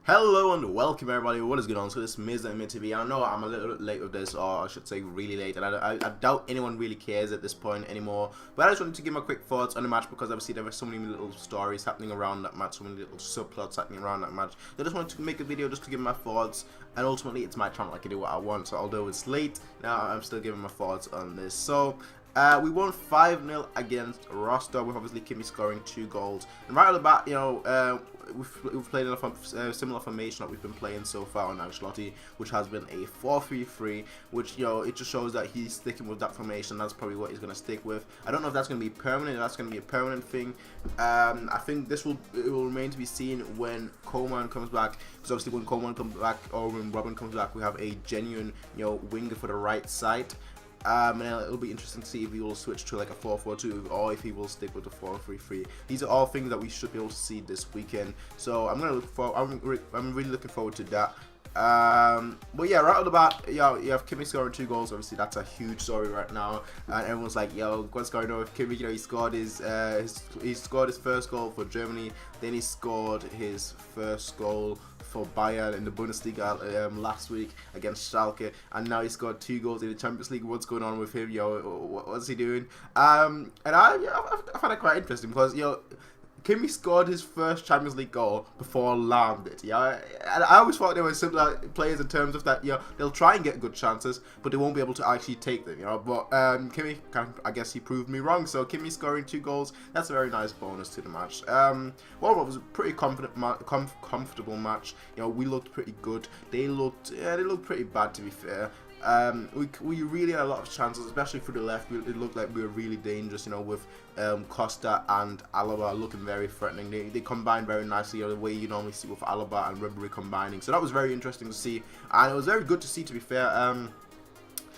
Hello and welcome everybody, what is going on? So this is Miz and Mid TV. I know I'm a little bit late with this, or I should say really late, and I doubt anyone really cares at this point anymore. But I just wanted to give my quick thoughts on the match because obviously there were so many little stories happening around that match, so many little subplots happening around that match. So I just wanted to make a video just to give my thoughts, and ultimately it's my channel, I can do what I want. So although it's late, now I'm still giving my thoughts on this. So we won 5-0 against Rostov with obviously Kimi scoring 2 goals. And right off the bat, you know, we've played in a similar formation that we've been playing so far on Ancelotti, which has been a 4-3-3, which, you know, it just shows that he's sticking with that formation. That's probably what he's going to stick with. I don't know if that's going to be permanent, if that's going to be a permanent thing. I think it will remain to be seen when Coleman comes back, because obviously when Coleman comes back, or when Robin comes back, we have a genuine, you know, winger for the right side. And it'll be interesting to see if he will switch to like a 4-4-2 or if he will stick with the 4-3-3. These are all things that we should be able to see this weekend. So I'm really looking forward to that. But yeah, right off the bat, yo, you have Kimi scoring 2 goals. Obviously, that's a huge story right now, and everyone's like, "Yo, what's going on with Kimi?" You know, he scored his first goal for Germany. Then he scored his first goal for Bayern in the Bundesliga last week against Schalke, and now he scored 2 goals in the Champions League. What's going on with him, yo? What's he doing? And I find it quite interesting because, yo, Kimi scored his first Champions League goal before Lahm did. Yeah, and I always thought they were similar players in terms of that. You know, they'll try and get good chances, but they won't be able to actually take them. You know, but Kimi, I guess he proved me wrong. So Kimi scoring 2 goals, that's a very nice bonus to the match. Well, it was a pretty comfortable match. You know, we looked pretty good. They looked pretty bad, to be fair. We really had a lot of chances, especially through the left. It looked like we were really dangerous, you know, with Costa and Alaba looking very threatening. They combined very nicely, you know, the way you normally see with Alaba and Ribery combining. So that was very interesting to see, and it was very good to see, to be fair.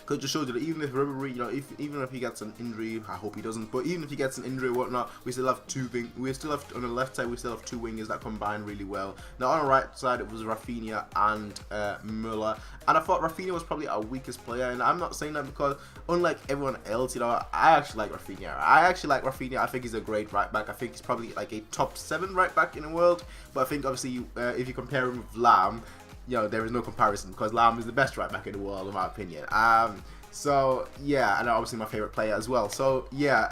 Because it just shows you that even if Ribery, you know, even if he gets an injury, I hope he doesn't, but even if he gets an injury or whatnot, we still have on the left side, we still have 2 wingers that combine really well. Now on the right side, it was Rafinha and Müller, and I thought Rafinha was probably our weakest player, and I'm not saying that because, unlike everyone else, you know, I actually like Rafinha. I think he's a great right back. I think he's probably like a top 7 right back in the world, but I think obviously if you compare him with Lahm, you know, there is no comparison because Lahm is the best right back in the world, in my opinion. So yeah, and obviously my favorite player as well. So yeah,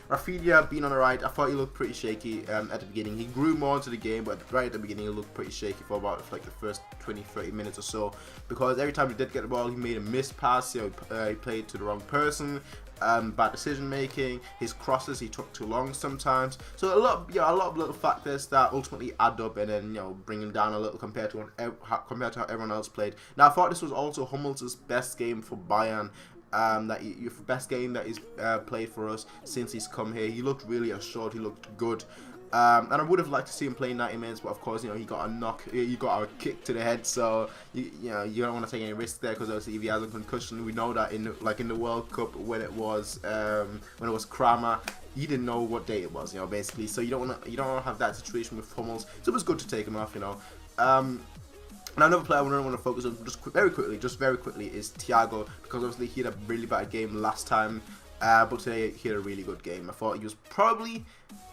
Rafinha being on the right, I thought he looked pretty shaky at the beginning. He grew more into the game, but right at the beginning he looked pretty shaky for about like the first 20-30 minutes or so, because every time he did get the ball, he made a missed pass. You know, he played to the wrong person. Bad decision making, his crosses, he took too long sometimes. So a lot of little factors that ultimately add up and then, you know, bring him down a little compared to how everyone else played. Now I thought this was also Hummels' best game for Bayern. Best game that he's played for us since he's come here. He looked really assured. He looked good. And I would have liked to see him play 90 minutes, but of course, you know, he got a kick to the head, so you know, you don't want to take any risk there, because obviously if he has a concussion, we know that in the World Cup when it was Kramer, he didn't know what day it was, you know, basically. So you don't want to have that situation with Hummels. So it was good to take him off, you know. Now another player I want to focus on just very quickly is Thiago, because obviously he had a really bad game last time, but today he had a really good game. I thought he was probably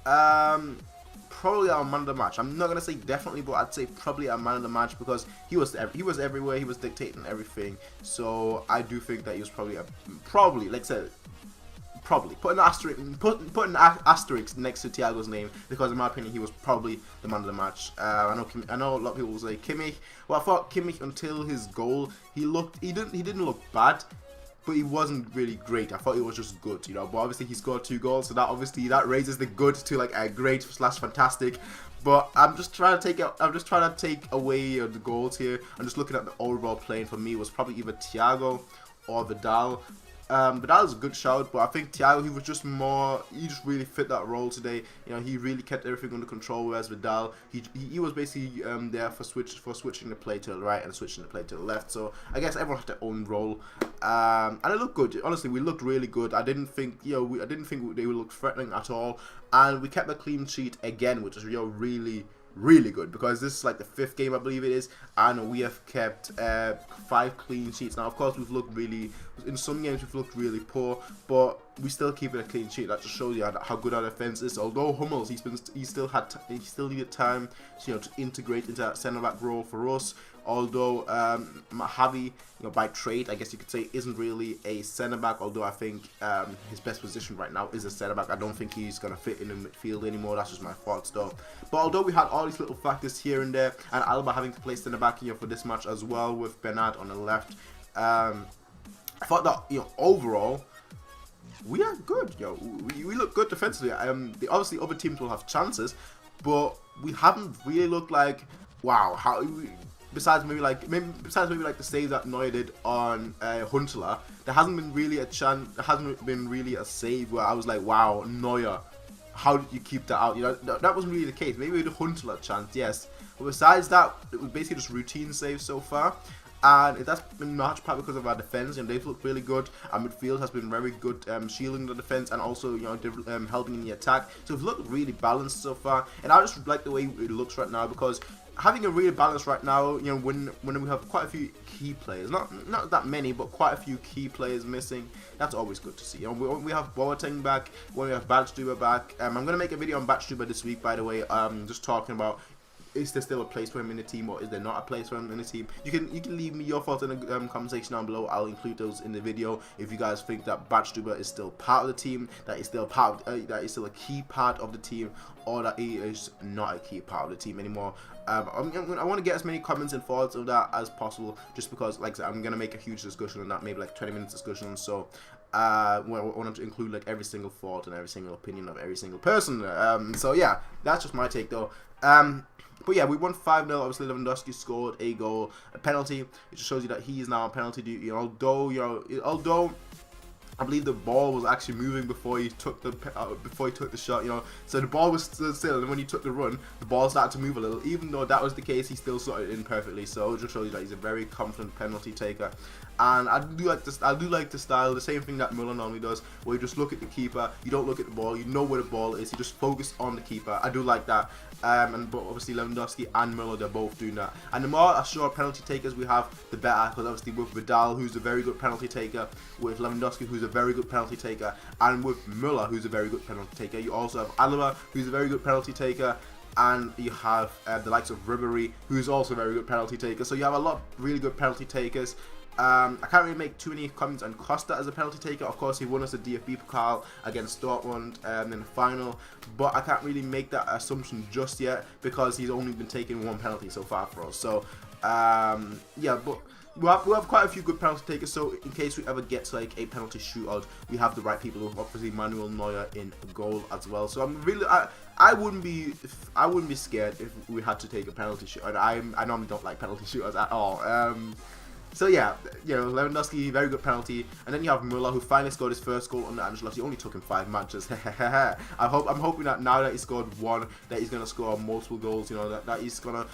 our man of the match. I'm not gonna say definitely, but I'd say probably our man of the match, because he was everywhere. He was dictating everything. So I do think that he was probably like I said, probably put an asterisk next to Thiago's name, because in my opinion he was probably the man of the match. I know a lot of people will say Kimmich. Well, I thought Kimmich until his goal, he didn't look bad, but he wasn't really great. I thought he was just good, you know. But obviously he scored 2 goals, so that raises the good to like a great / fantastic. But I'm just trying to take away the goals here. I'm just looking at the overall playing. For me, it was probably either Thiago or Vidal. Vidal is a good shout, but I think Thiago, he just really fit that role today. You know, he really kept everything under control, whereas Vidal, he was basically there for switching the play to the right and switching the play to the left. So I guess everyone had their own role, and it looked good. Honestly, we looked really good. I didn't think they would look threatening at all, and we kept a clean sheet again, which is, you know, really good, because this is like the 5th game, I believe it is, and we have kept 5 clean sheets. Now of course in some games we've looked really poor, but we still keep it a clean sheet. That just shows you how good our defense is. Although Hummels, he still needed time to, to integrate into that centre back role for us. Although Javi, by trade, I guess you could say, isn't really a centre back. Although I think his best position right now is a centre back. I don't think he's gonna fit in the midfield anymore. That's just my thoughts, though. But although we had all these little factors here and there, and Alaba having to play centre back for this match as well with Bernat on the left, I thought that overall, we are good, we look good defensively. Obviously other teams will have chances, but we haven't really looked like, wow, besides maybe like the save that Neuer did on Huntelaar, there hasn't been really a chance. There hasn't been really a save where I was like, wow, Neuer, how did you keep that out? That wasn't really the case. Maybe the Huntelaar chance, yes, but besides that, it was basically just routine saves so far. And that's been much part because of our defense, they've looked really good. Our midfield has been very good, shielding the defense and also helping in the attack. So we've looked really balanced so far, and I just like the way it looks right now, because having a really balance right now, when we have quite a few key players, not that many, but quite a few key players missing, that's always good to see. We have Boateng back, when we have Badstuber back. I'm gonna make a video on Badstuber this week, by the way. Just talking about, is there still a place for him in the team, or is there not a place for him in the team? You can leave me your thoughts in the comment section down below. I'll include those in the video. If you guys think that Badstuber is still part of the team, that is still that is still a key part of the team, or that he is not a key part of the team anymore. I want to get as many comments and thoughts of that as possible, just because, like I said, I'm gonna make a huge discussion on that, maybe like 20 minutes discussion. So I wanted to include like every single thought and every single opinion of every single person. So yeah, that's just my take though. But yeah, we won 5-0. Obviously, Lewandowski scored a goal, a penalty. It just shows you that he is now on penalty duty. Although I believe the ball was actually moving before he took the shot. So the ball was still, and when he took the run, the ball started to move a little. Even though that was the case, he still slotted it in perfectly. So it just shows you that he's a very confident penalty taker. And I do like this. I do like the style, the same thing that Muller normally does, where you just look at the keeper, you don't look at the ball, you know where the ball is, you just focus on the keeper. I do like that. But obviously Lewandowski and Muller, they're both doing that. And the more assured penalty takers we have, the better. Because obviously with Vidal, who's a very good penalty taker, with Lewandowski, who's a very good penalty taker, and with Muller, who's a very good penalty taker, you also have Alaba, who's a very good penalty taker. And you have the likes of Ribery, who's also a very good penalty taker. So you have a lot of really good penalty takers. I can't really make too many comments on Costa as a penalty taker. Of course, he won us a DFB Pokal against Dortmund in the final, but I can't really make that assumption just yet, because he's only been taking one penalty so far for us. So yeah, but we have quite a few good penalty takers. So in case we ever get to like a penalty shootout, we have the right people. Obviously Manuel Neuer in goal as well. So I'm really I wouldn't be scared if we had to take a penalty shootout. I normally don't like penalty shootouts at all. So yeah, Lewandowski, very good penalty, and then you have Muller, who finally scored his first goal under Ancelotti. It only took him 5 matches. I'm hoping that now that he scored one, that he's gonna score multiple goals. That he's gonna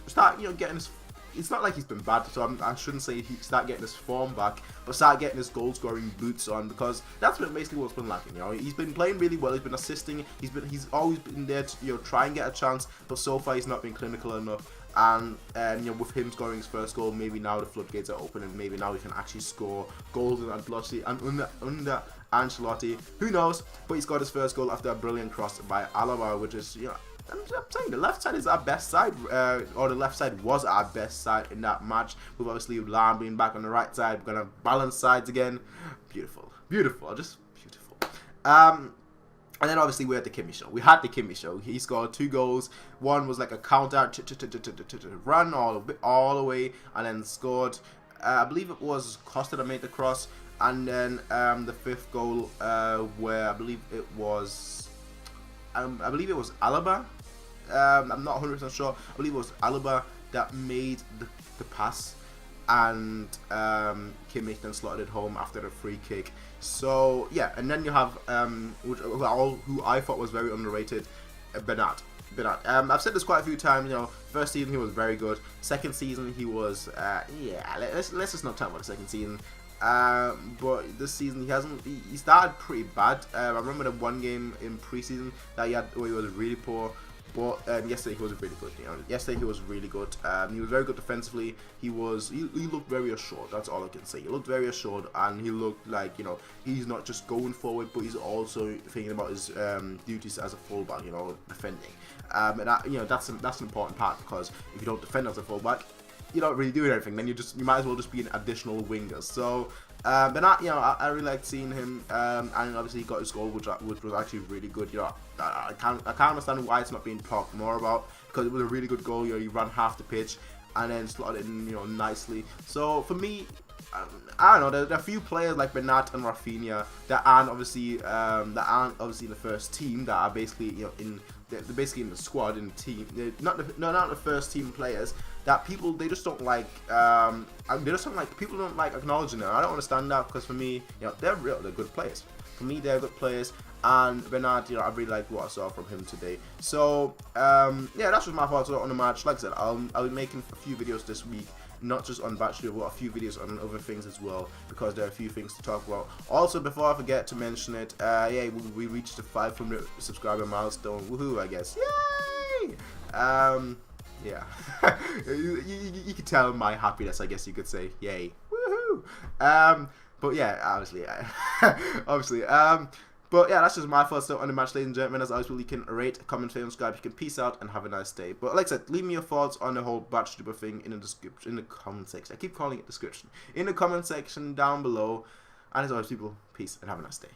start, getting his. It's not like he's been bad, so I shouldn't say he start getting his form back, but start getting his goal scoring boots on, because that's basically what's been lacking. He's been playing really well. He's been assisting. He's always been there to try and get a chance, but so far he's not been clinical enough. And with him scoring his first goal, maybe now the floodgates are open, and maybe now he can actually score goals under Ancelotti. Who knows? But he scored his first goal after a brilliant cross by Alaba, which is, I'm saying the left side is our best side, or the left side was our best side in that match. With obviously Lam being back on the right side, we're gonna balance sides again. Beautiful, just beautiful. And then obviously we had the Kimmich show. We had the Kimmich show. He scored 2 goals. One was like a counter run all the way, and then scored. I believe it was Costa that made the cross, and then the 5th goal, where I believe it was Alaba. I'm not 100% sure. I believe it was Alaba that made the pass, and Kimmich then slotted it home after the free kick. So yeah, and then you have who I thought was very underrated, Bernat. I've said this quite a few times. First season he was very good. Second season he was let's just not talk about the second season. But this season he started pretty bad. I remember the one game in preseason that he had where he was really poor. But yesterday he was really good. Yesterday he was really good. He was very good defensively. He looked very assured. That's all I can say. He looked very assured, and he looked like he's not just going forward, but he's also thinking about his duties as a fullback. Defending. And that's an important part, because if you don't defend as a fullback, you're not really doing anything. Then you might as well just be an additional winger. So. But I really liked seeing him, and obviously he got his goal, which was actually really good. I can't understand why it's not being talked more about, because it was a really good goal. He ran half the pitch and then slotted in, nicely. So for me, I don't know. There are a few players like Bernat and Rafinha that aren't obviously in the first team, that are basically they're basically in the squad, in the team. They're not the first team players. That people, they just don't like. People don't like acknowledging them. I don't understand that, because for me, they're good players. For me, they're good players. And Bernard, I really liked what I saw from him today. So yeah, that's just my thoughts on the match. Like I said, I'll be making a few videos this week, not just on Bachelor, but a few videos on other things as well, because there are a few things to talk about. Also, before I forget to mention it, yeah, we reached the 500 subscriber milestone. Woohoo! I guess. Yay! Yeah, you can tell my happiness, I guess you could say. Yay! Woohoo! But yeah, obviously, but yeah, that's just my thoughts on the match, ladies and gentlemen. As always, you can rate, comment, share, and subscribe. You can peace out and have a nice day. But like I said, leave me your thoughts on the whole Bachelor thing in the description, in the comment section. I keep calling it description. In the comment section down below. And as always, people, peace and have a nice day.